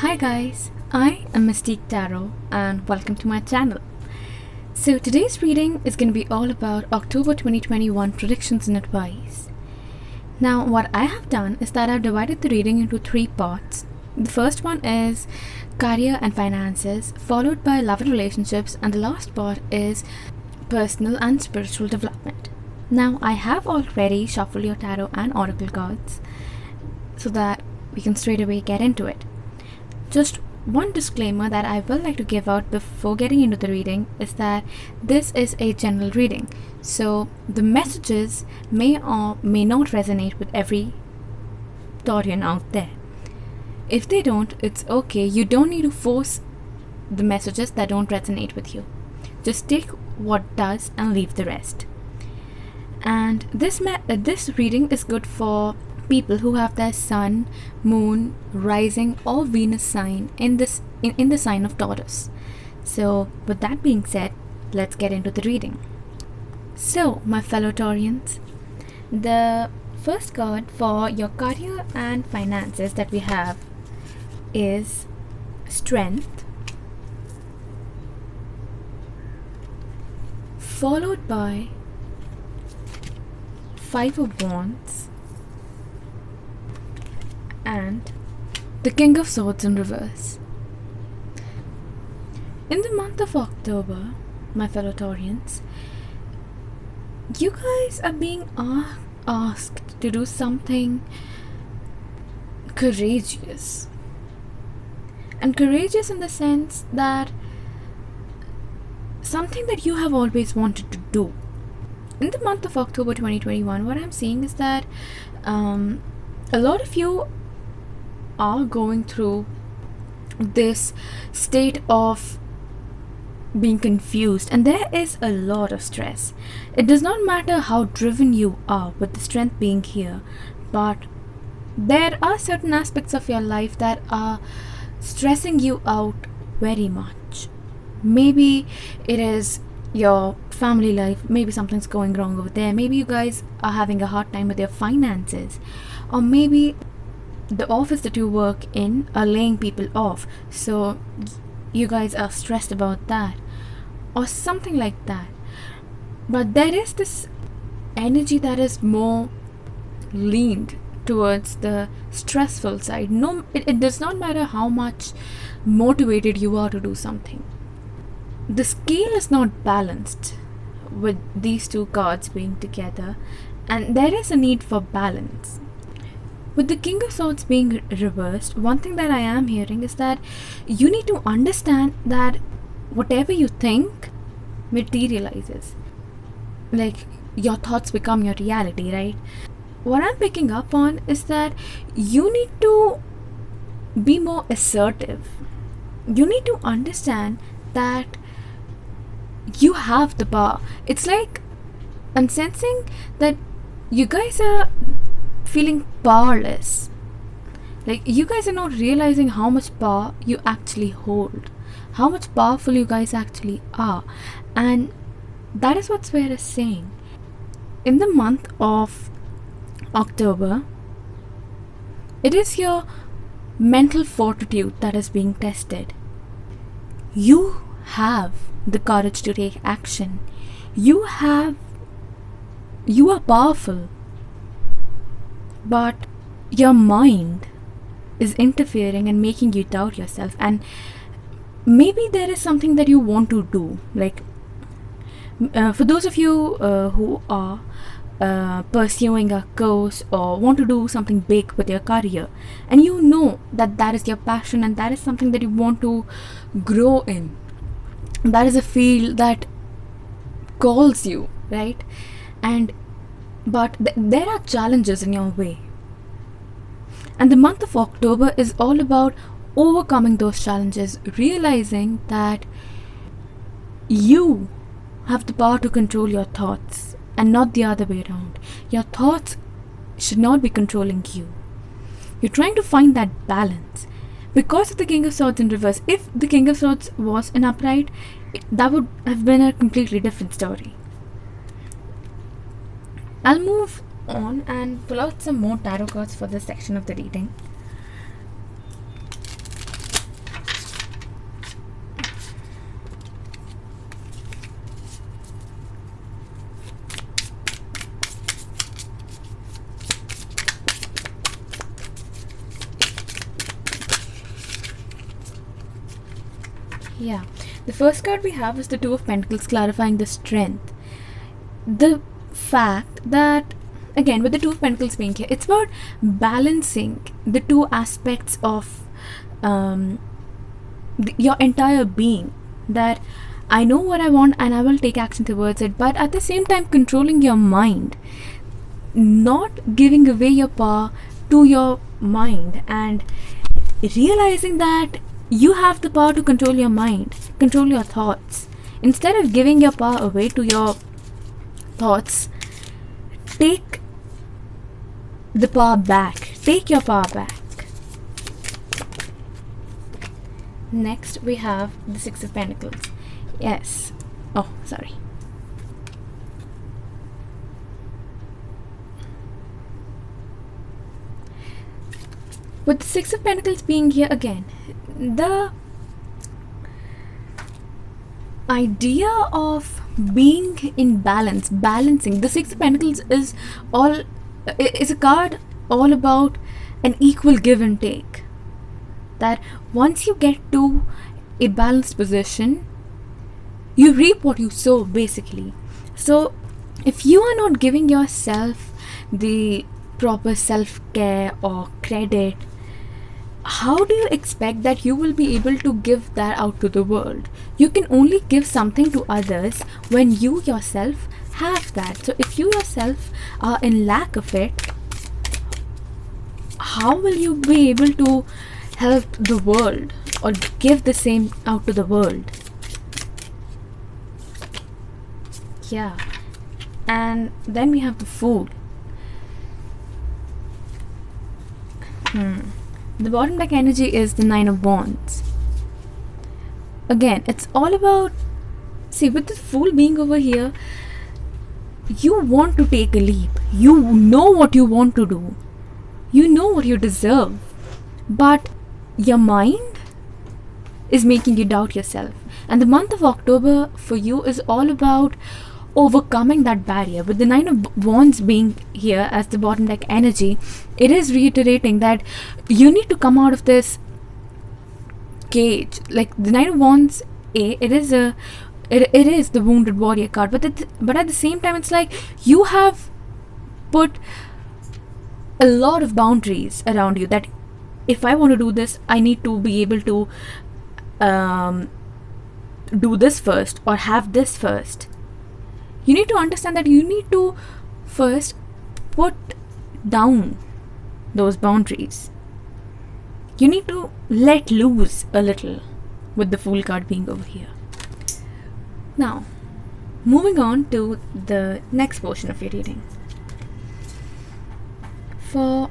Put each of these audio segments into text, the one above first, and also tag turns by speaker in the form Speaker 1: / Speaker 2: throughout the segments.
Speaker 1: Hi guys, I am Mystique Tarot and welcome to my channel. So today's reading is going to be all about October 2021 predictions and advice. Now what I have done is that I've divided the reading into three parts. The first one is career and finances, followed by love and relationships, and the last part is personal and spiritual development. Now I have already shuffled your tarot and oracle cards so that we can straight away get into it. Just one disclaimer that I will like to give out before getting into the reading is that this is a general reading, so the messages may or may not resonate with every Taurian out there. If they don't, it's okay. You don't need to force the messages that don't resonate with you. Just take what does and leave the rest. And this reading is good for people who have their sun, moon, rising or Venus sign in the sign of Taurus. So with that being said, let's get into the reading. So my fellow Taurians, the first card for your career and finances that we have is Strength, followed by Five of Wands and the King of Swords in reverse. In the month of October, my fellow Taurians, you guys are being asked to do something courageous. And courageous in the sense that something that you have always wanted to do. In the month of October 2021, what I'm seeing is that a lot of you are going through this state of being confused, and there is a lot of stress. It does not matter how driven you are with the strength being here, but there are certain aspects of your life that are stressing you out very much. Maybe it is your family life, maybe something's going wrong over there, maybe you guys are having a hard time with your finances, or maybe the office that you work in are laying people off, so you guys are stressed about that, or something like that. But there is this energy that is more leaned towards the stressful side. No, it does not matter how much motivated you are to do something. The scale is not balanced with these two cards being together, and there is a need for balance. With the King of Swords being reversed, one thing that I am hearing is that you need to understand that whatever you think materializes. Like, your thoughts become your reality, right? What I'm picking up on is that you need to be more assertive. You need to understand that you have the power. It's like I'm sensing that you guys are feeling powerless. Like, you guys are not realizing how much power you actually hold, how much powerful you guys actually are. And that is what Spirit is saying. In the month of October, it is your mental fortitude that is being tested. You have the courage to take action. You are powerful, but your mind is interfering and making you doubt yourself. And maybe there is something that you want to do, like for those of you who are pursuing a course or want to do something big with your career, and you know that that is your passion and that is something that you want to grow in, that is a field that calls you, right? But there are challenges in your way, and the month of October is all about overcoming those challenges, realizing that you have the power to control your thoughts and not the other way around. Your thoughts should not be controlling you. You're trying to find that balance. Because of the King of Swords in reverse, if the King of Swords was in upright, that would have been a completely different story. I'll move on and pull out some more tarot cards for this section of the reading. Yeah. The first card we have is the Two of Pentacles, clarifying the strength. The fact that, again, with the Two of Pentacles being here, it's about balancing the two aspects of your entire being. That I know what I want and I will take action towards it, but at the same time controlling your mind, not giving away your power to your mind, and realizing that you have the power to control your mind, control your thoughts. Instead of giving your power away to your thoughts, take the power back. Take your power back. Next, we have the Six of Pentacles. Yes. Oh, sorry. With the Six of Pentacles being here again, the idea of being in balance, balancing. The Six of Pentacles is a card all about an equal give and take. That once you get to a balanced position, you reap what you sow, basically. So if you are not giving yourself the proper self-care or credit, how do you expect that you will be able to give that out to the world? You can only give something to others when you yourself have that. So if you yourself are in lack of it, how will you be able to help the world or give the same out to the world? Yeah. And then we have the Fool. The bottom deck energy is the Nine of Wands. Again, it's all about, see, with the Fool being over here, you want to take a leap. You know what you want to do. You know what you deserve. But your mind is making you doubt yourself. And the month of October for you is all about overcoming that barrier. With the Nine of Wands being here as the bottom deck energy, it is reiterating that you need to come out of this cage. Like the Nine of Wands, it is the wounded warrior card, but at the same time, it's like you have put a lot of boundaries around you. That if I want to do this, I need to be able to do this first or have this first. You need to understand that you need to first put down those boundaries. You need to let loose a little, with the Fool card being over here. Now, moving on to the next portion of your reading. For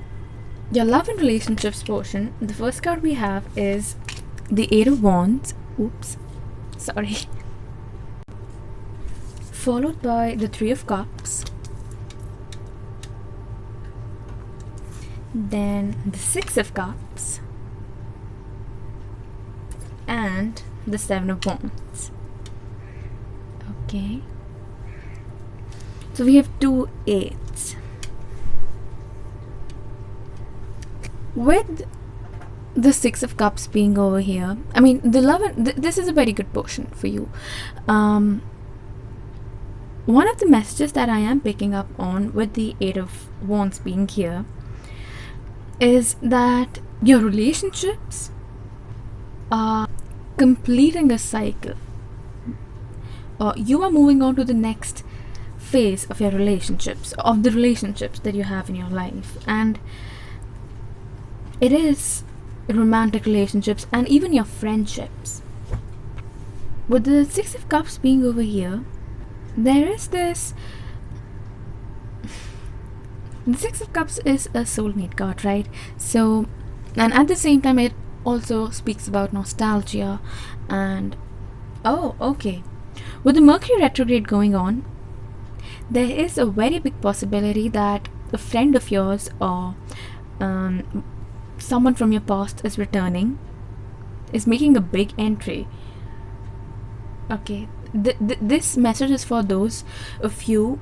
Speaker 1: your love and relationships portion, the first card we have is the Eight of Wands. Oops, sorry. Followed by the Three of Cups, then the Six of Cups, and the Seven of Wands. Okay, so we have two eights. With the Six of Cups being over here, I mean, the love and this is a very good portion for you. One of the messages that I am picking up on with the Eight of Wands being here is that your relationships are completing a cycle, or you are moving on to the next phase of your relationships, of the relationships that you have in your life. And it is romantic relationships and even your friendships. With the Six of Cups being over here, there is this. The Six of Cups is a soulmate card, right? So, and at the same time, it also speaks about nostalgia and. Oh, okay. With the Mercury retrograde going on, there is a very big possibility that a friend of yours or someone from your past is returning, is making a big entry. Okay. This message is for those of you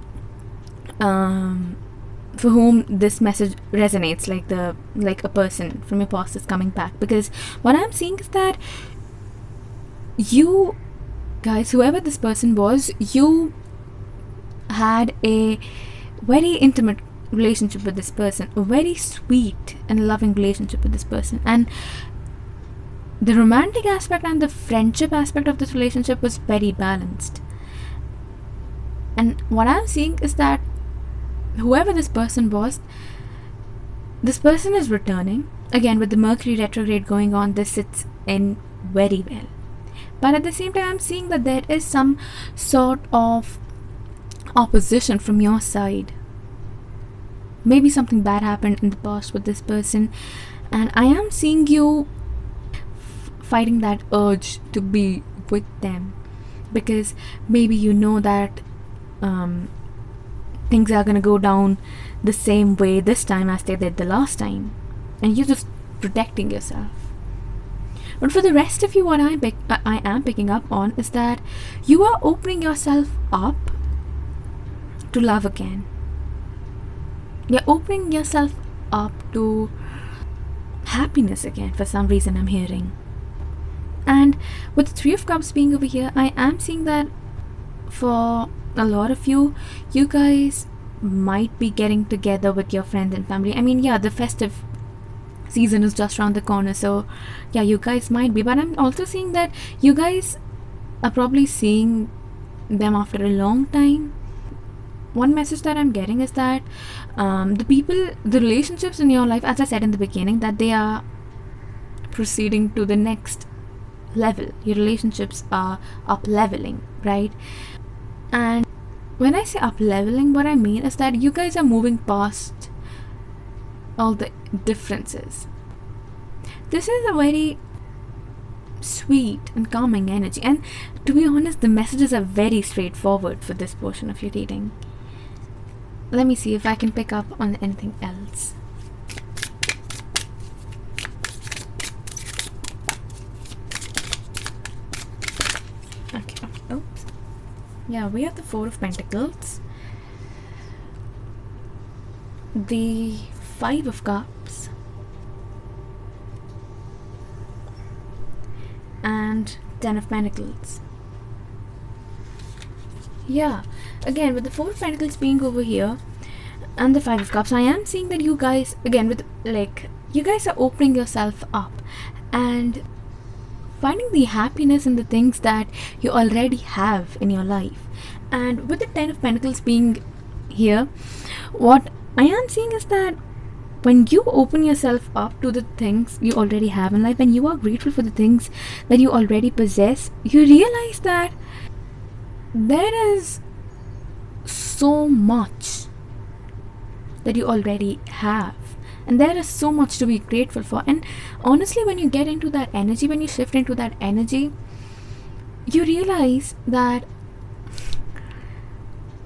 Speaker 1: for whom this message resonates, like a person from your past is coming back. Because what I'm seeing is that you guys, whoever this person was, you had a very intimate relationship with this person, a very sweet and loving relationship with this person, and the romantic aspect and the friendship aspect of this relationship was very balanced. And what I'm seeing is that whoever this person was, this person is returning. Again, with the Mercury retrograde going on, this sits in very well. But at the same time, I'm seeing that there is some sort of opposition from your side. Maybe something bad happened in the past with this person, and I am seeing you fighting that urge to be with them, because maybe you know that things are gonna go down the same way this time as they did the last time, and you're just protecting yourself. But for the rest of you, what I am picking up on is that you are opening yourself up to love again. You're opening yourself up to happiness again, for some reason I'm hearing. And with the Three of Cups being over here, I am seeing that for a lot of you, you guys might be getting together with your friends and family. I mean, yeah, the festive season is just around the corner, so yeah, you guys might be. But I'm also seeing that you guys are probably seeing them after a long time. One message that I'm getting is that the relationships in your life, as I said in the beginning, that they are proceeding to the next level. Your relationships are up leveling, right? And when I say up leveling, what I mean is that you guys are moving past all the differences. This is a very sweet and calming energy, and to be honest, the messages are very straightforward for this portion of your reading. Let me see if I can pick up on anything else. Okay, oops. Yeah, we have the Four of Pentacles, the Five of Cups, and Ten of Pentacles. Yeah, again, with the Four of Pentacles being over here and the Five of Cups, I am seeing that you guys, again, with you guys are opening yourself up and finding the happiness in the things that you already have in your life. And with the Ten of Pentacles being here, what I am seeing is that when you open yourself up to the things you already have in life, and you are grateful for the things that you already possess, you realize that there is so much that you already have, and there is so much to be grateful for. And honestly, when you get into that energy, when you shift into that energy, you realize that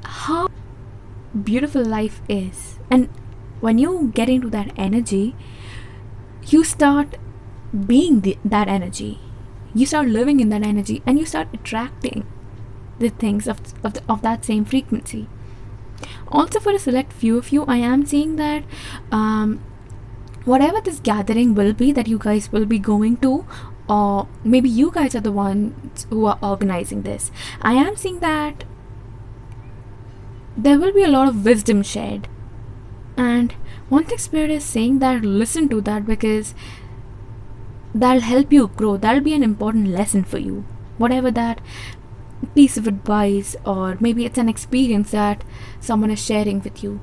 Speaker 1: how beautiful life is. And when you get into that energy, you start being that energy, you start living in that energy, and you start attracting the things of that same frequency. Also, for a select few of you, I am seeing that whatever this gathering will be that you guys will be going to, or maybe you guys are the ones who are organizing this, I am seeing that there will be a lot of wisdom shared. And one thing Spirit is saying, that listen to that, because that'll help you grow. That'll be an important lesson for you, whatever that piece of advice, or maybe it's an experience that someone is sharing with you.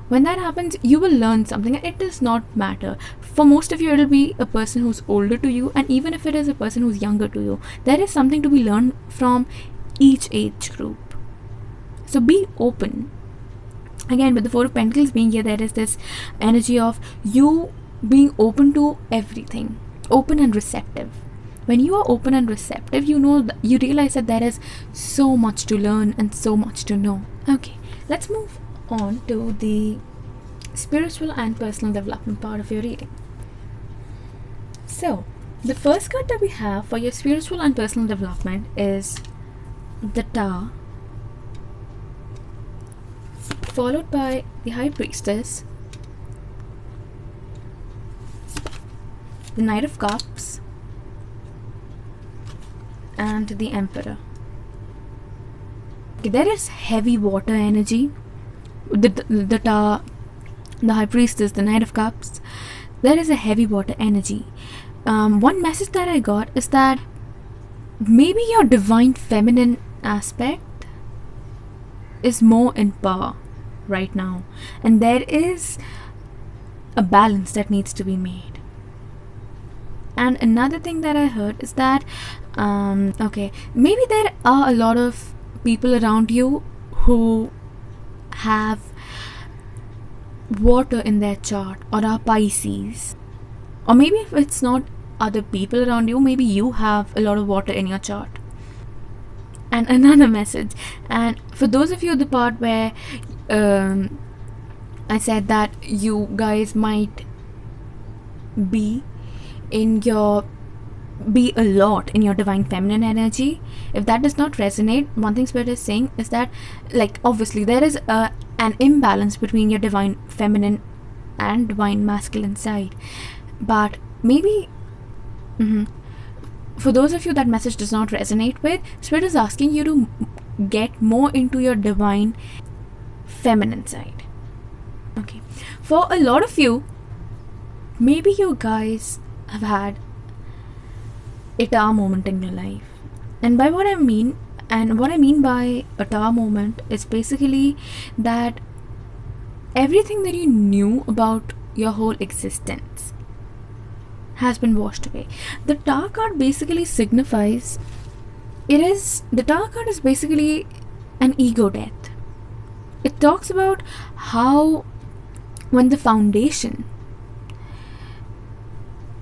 Speaker 1: When that happens, you will learn something, and it does not matter. For most of you, it'll be a person who's older to you, and even if it is a person who's younger to you, there is something to be learned from each age group. So be open. Again, with the Four of Pentacles being here, there is this energy of you being open to everything, open and receptive. When you are open and receptive, you realize that there is so much to learn and so much to know. Okay, let's move on to the spiritual and personal development part of your reading. So, the first card that we have for your spiritual and personal development is the Tower, followed by the High Priestess, the Knight of Cups, and the Emperor. Okay, there is heavy water energy. The High Priestess, the Knight of Cups. There is a heavy water energy. One message that I got is that maybe your divine feminine aspect is more in power right now, and there is a balance that needs to be made. And another thing that I heard is that okay, maybe there are a lot of people around you who have water in their chart or are Pisces, or maybe if it's not other people around you, maybe you have a lot of water in your chart. And another message, and for those of you, the part where I said that you guys might be a lot in your divine feminine energy, if that does not resonate, one thing Spirit is saying is that, like, obviously there is an imbalance between your divine feminine and divine masculine side, but maybe for those of you that message does not resonate with, Spirit is asking you to get more into your divine feminine side. Okay, for a lot of you, maybe you guys have had a Tower moment in your life, and what I mean by a Tower moment is basically that everything that you knew about your whole existence has been washed away. The Tower card basically signifies the Tower card is basically an ego death. It talks about how when the foundation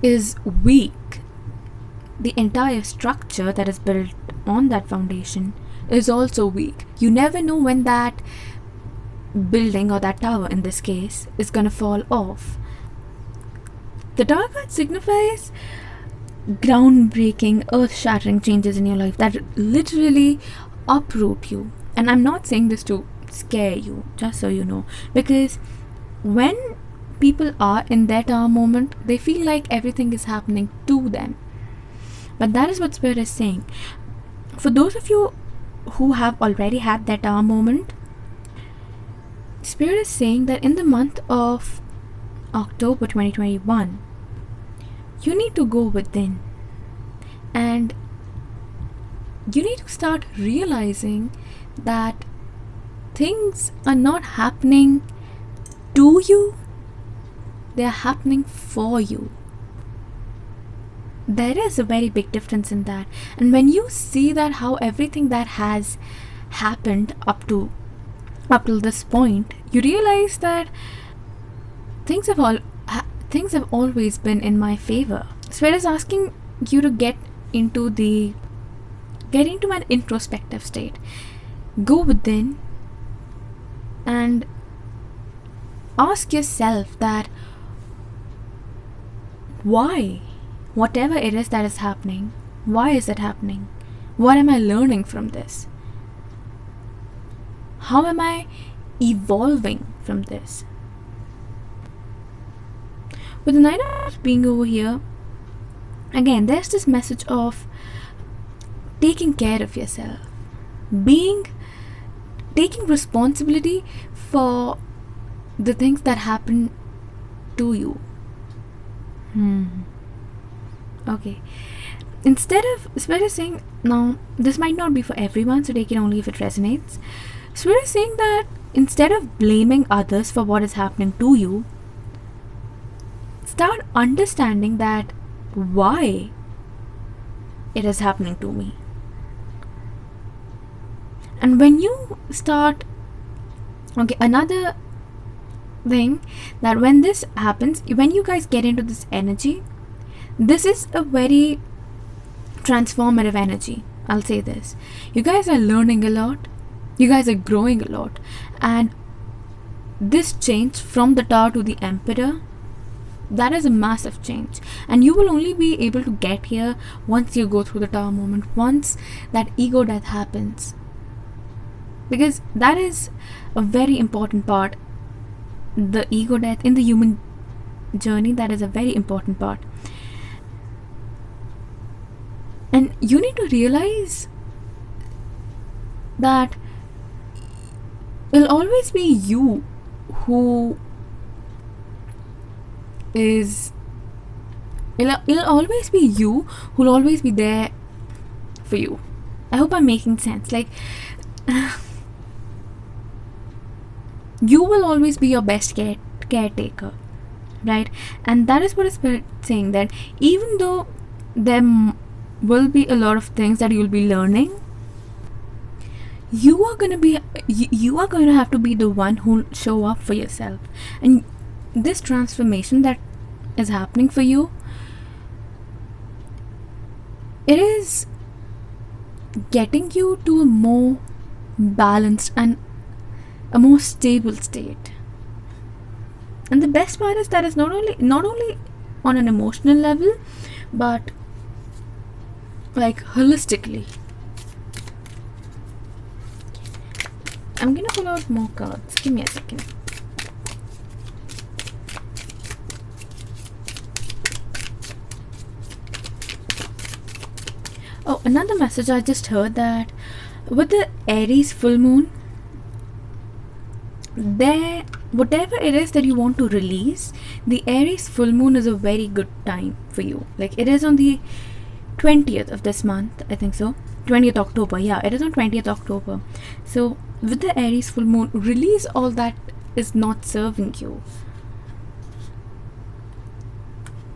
Speaker 1: is weak, the entire structure that is built on that foundation is also weak. You never know when that building, or that tower in this case, is gonna fall off. The Tower card signifies groundbreaking, earth-shattering changes in your life that literally uproot you. And I'm not saying this to scare you, just so you know, because when people are in their Tower moment, they feel like everything is happening to them. But that is what Spirit is saying. For those of you who have already had that Tower moment, Spirit is saying that in the month of October 2021, you need to go within, and you need to start realizing that things are not happening to you, they are happening for you. There is a very big difference in that, and when you see that how everything that has happened up till this point, you realize that things have always been in my favor. Spirit is asking you to get into an introspective state. Go within and ask yourself that why, whatever it is that is happening, why is it happening? What am I learning from this? How am I evolving from this? With the Knight of Cups being over here, again, there's this message of taking care of yourself, taking responsibility for the things that happen to you. Okay. Instead of, Spirit is saying, now this might not be for everyone, so take it only if it resonates. Spirit is saying that instead of blaming others for what is happening to you, start understanding that why it is happening to me. And when you start, okay, another thing, that when this happens, when you guys get into this energy, this is a very transformative energy. I'll say this. You guys are learning a lot. You guys are growing a lot. And this change from the Tower to the Emperor, that is a massive change. And you will only be able to get here once you go through the Tower moment, once that ego death happens. Because that is a very important part. The ego death in the human journey, that is a very important part. And you need to realize that it'll always be you who is it'll always be you who'll always be there for you. I hope I'm making sense. Like, you will always be your best caretaker, right? And that is what is saying, that even though there will be a lot of things that you'll be learning, you are going to have to be the one who'll show up for yourself. And this transformation that is happening for you, it is getting you to a more balanced and a more stable state. And the best part is that it's not only on an emotional level, but like holistically. I'm gonna pull out more cards. Give me a second. Oh, another message I just heard, that with the Aries full moon, there, whatever it is that you want to release, the Aries full moon is a very good time for you. Like, it is on the 20th of this month, I think so. 20th October, yeah, it is on 20th October. So with the Aries full moon, release all that is not serving you.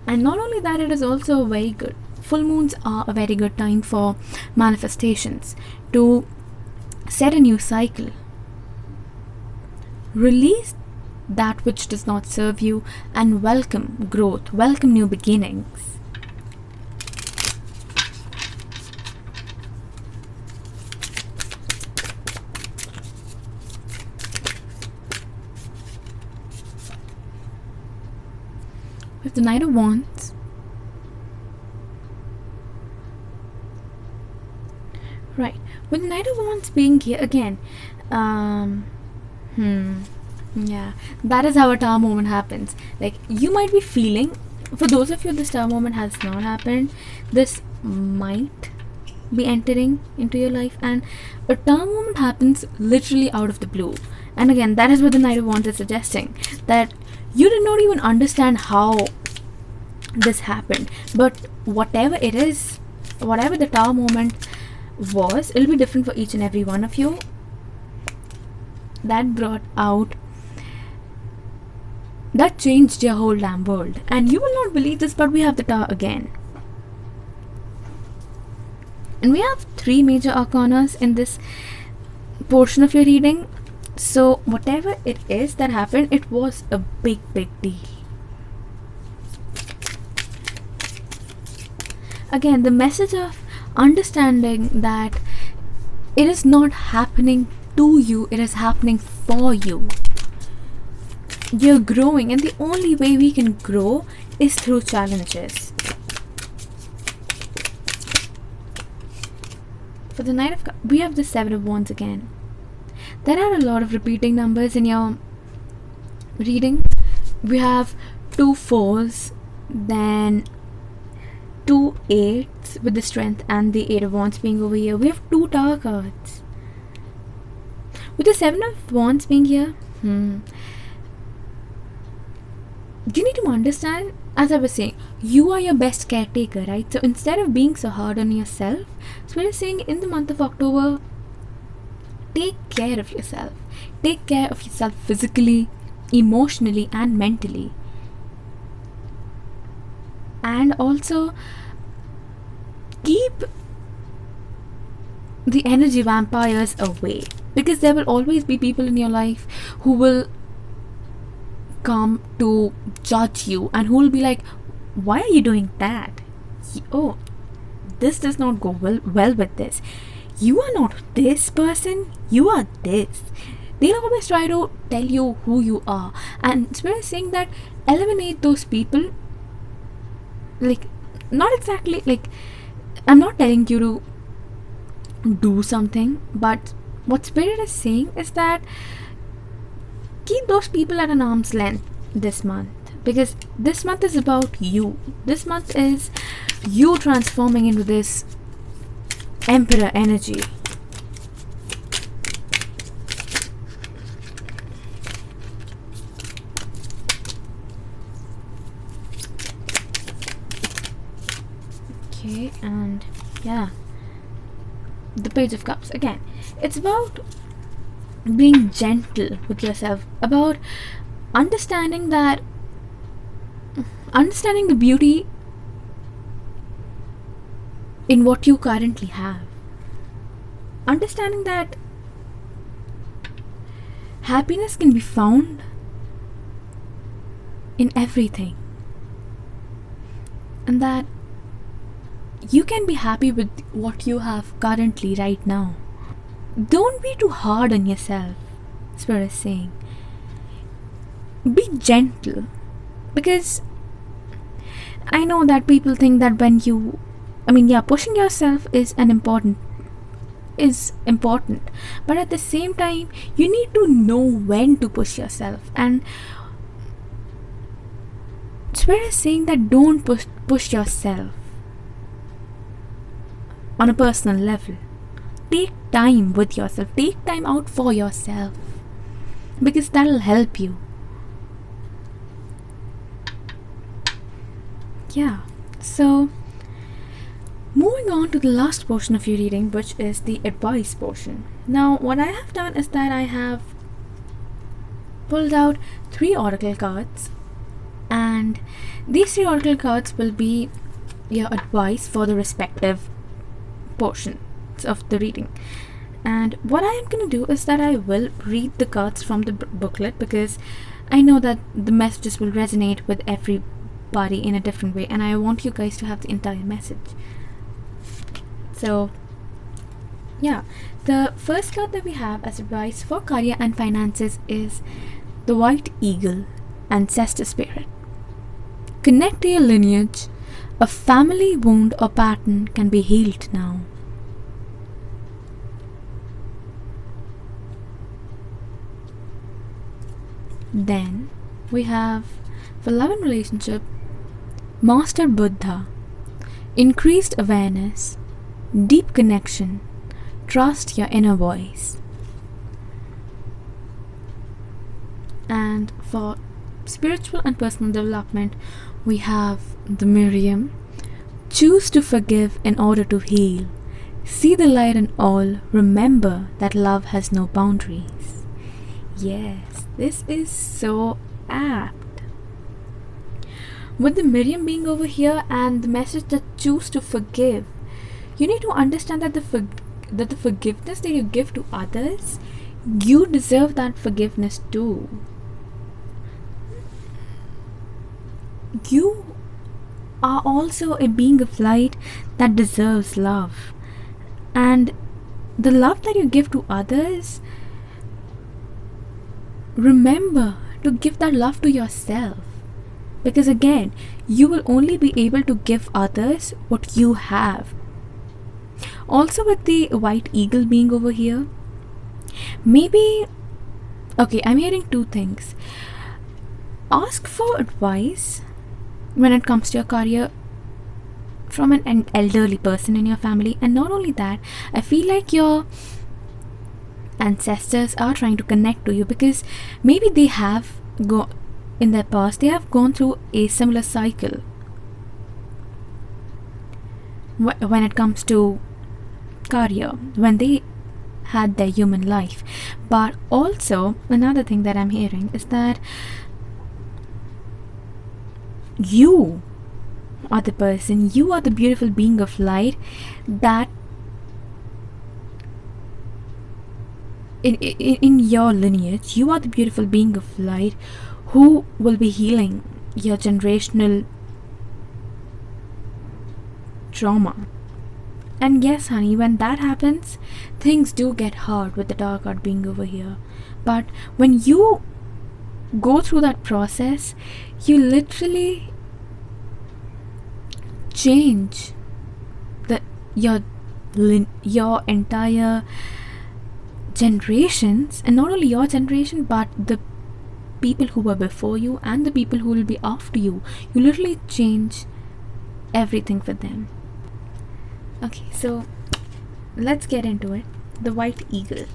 Speaker 1: And not only that, it is also very good. Full moons are a very good time for manifestations, to set a new cycle. Release that which does not serve you and welcome growth, welcome new beginnings. With the Knight of Wands, right, with the Knight of Wands being here again, yeah, that is how a tower moment happens. Like, you might be feeling, for those of you this tower moment has not happened, this might be entering into your life, and a tower moment happens literally out of the blue. And again, that is what the Knight of Wands is suggesting, that you did not even understand how this happened, but whatever it is, whatever the tower moment was, it'll be different for each and every one of you. That brought out, that changed your whole damn world. And you will not believe this, but we have the tower again, and we have 3 major arcanas in this portion of your reading. So whatever it is that happened, it was a big deal. Again, the message of understanding that it is not happening to you, it is happening for you. You're growing, and the only way we can grow is through challenges. For the Knight of Cups, we have the 7 of Wands again. There are a lot of repeating numbers in your reading. We have 2 4s, then 2 8s with the Strength and the 8 of Wands being over here. We have 2 Tower cards. With the 7 of Wands being here, you need to understand, as I was saying, you are your best caretaker, right? So instead of being so hard on yourself, so we're saying in the month of October, take care of yourself. Take care of yourself physically, emotionally, and mentally. And also keep the energy vampires away, because there will always be people in your life who will come to judge you and who will be like, why are you doing that? Oh, this does not go well with this. You are not this person, you are this. They'll always try to tell you who you are, and Spirit is saying that eliminate those people. Like, not exactly, like, I'm not telling you to do something, but what Spirit is saying is that keep those people at an arm's length this month, because this month is about you. This month is you transforming into this Emperor energy. Okay, and yeah, the Page of Cups again. It's about being gentle with yourself, about understanding the beauty in what you currently have, understanding that happiness can be found in everything, and that you can be happy with what you have currently right now. Don't be too hard on yourself, Spirit is saying. Be gentle, because I know that people think that when you, pushing yourself is important, but at the same time you need to know when to push yourself. And Spirit is saying that don't push yourself on a personal level. Take time with yourself, take time out for yourself, because that'll help you. Yeah, so moving on to the last portion of your reading, which is the advice portion. Now what I have done is that I have pulled out 3 oracle cards, and these 3 oracle cards will be your advice for the respective portions of the reading. And what I am going to do is that I will read the cards from the booklet, because I know that the messages will resonate with everybody in a different way, and I want you guys to have the entire message. So yeah, the first card that we have as advice for career and finances is the White Eagle, Ancestor Spirit. Connect to your lineage. A family wound or pattern can be healed now. Then we have, for love and relationship, Master Buddha. Increased awareness, deep connection, trust your inner voice. And for spiritual and personal development, we have the Miriam. Choose to forgive in order to heal. See the light in all. Remember that love has no boundaries. Yes, this is so apt. With the Miriam being over here and the message that choose to forgive, you need to understand that the forgiveness that you give to others, you deserve that forgiveness too. You are also a being of light that deserves love, and the love that you give to others, remember to give that love to yourself, because again, you will only be able to give others what you have. Also, with the White Eagle being over here, maybe, okay, I'm hearing 2 things. Ask for advice when it comes to your career from an elderly person in your family, and not only that, I feel like your ancestors are trying to connect to you, because maybe they have in their past, they have gone through a similar cycle when it comes to career, when they had their human life. But also another thing that I'm hearing is that you are the person, you are the beautiful being of light that in your lineage, you are the beautiful being of light who will be healing your generational trauma. And yes, honey, when that happens, things do get hard with the Dark Card being over here. But when you go through that process, you literally change your entire generations, and not only your generation but the people who were before you and the people who will be after you. You literally change everything for them. Okay, so let's get into it. The White Eagle.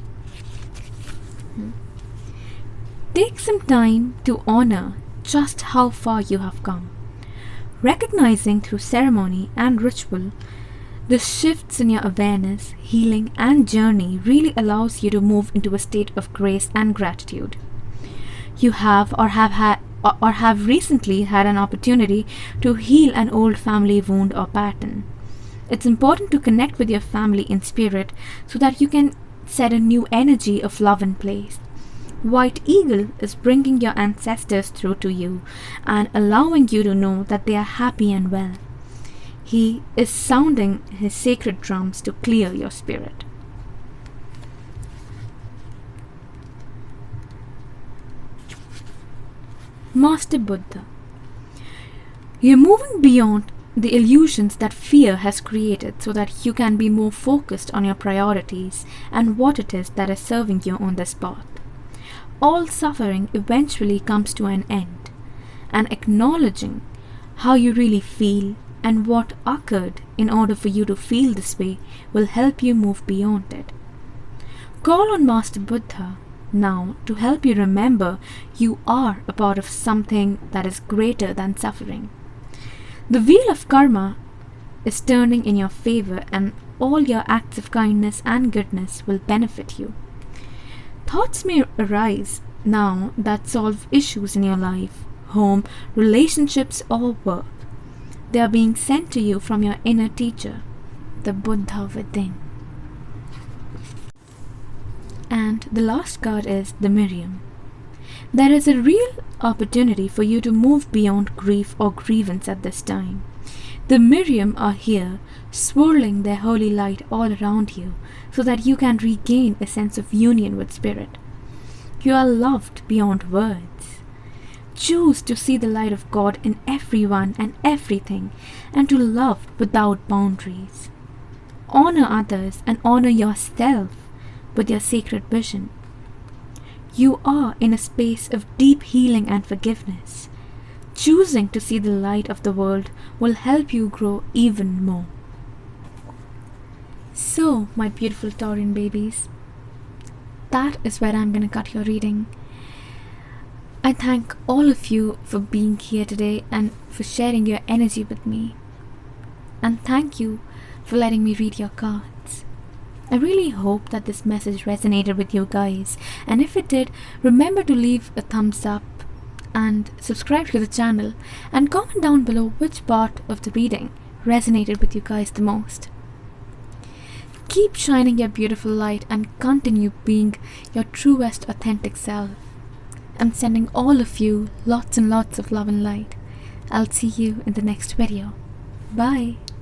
Speaker 1: Take some time to honor just how far you have come. Recognizing through ceremony and ritual the shifts in your awareness, healing, and journey really allows you to move into a state of grace and gratitude. You have recently had an opportunity to heal an old family wound or pattern. It's important to connect with your family in spirit so that you can set a new energy of love in place. White Eagle is bringing your ancestors through to you and allowing you to know that they are happy and well. He is sounding his sacred drums to clear your spirit. Master Buddha. You're moving beyond the illusions that fear has created so that you can be more focused on your priorities and what it is that is serving you on this path. All suffering eventually comes to an end, and acknowledging how you really feel and what occurred in order for you to feel this way will help you move beyond it. Call on Master Buddha now to help you remember you are a part of something that is greater than suffering. The wheel of karma is turning in your favor, and all your acts of kindness and goodness will benefit you. Thoughts may arise now that solve issues in your life, home, relationships, or work. They are being sent to you from your inner teacher, the Buddha within. And the last card is the Miriam. There is a real opportunity for you to move beyond grief or grievance at this time. The Miriam are here, swirling their holy light all around you so that you can regain a sense of union with Spirit. You are loved beyond words. Choose to see the light of God in everyone and everything, and to love without boundaries. Honor others and honor yourself with your sacred vision. You are in a space of deep healing and forgiveness. Choosing to see the light of the world will help you grow even more. So, my beautiful Taurian babies, that is where I'm going to cut your reading. I thank all of you for being here today and for sharing your energy with me. And thank you for letting me read your cards. I really hope that this message resonated with you guys, and if it did, remember to leave a thumbs up and subscribe to the channel, and comment down below which part of the reading resonated with you guys the most. Keep shining your beautiful light and continue being your truest authentic self. I'm sending all of you lots and lots of love and light. I'll see you in the next video. Bye.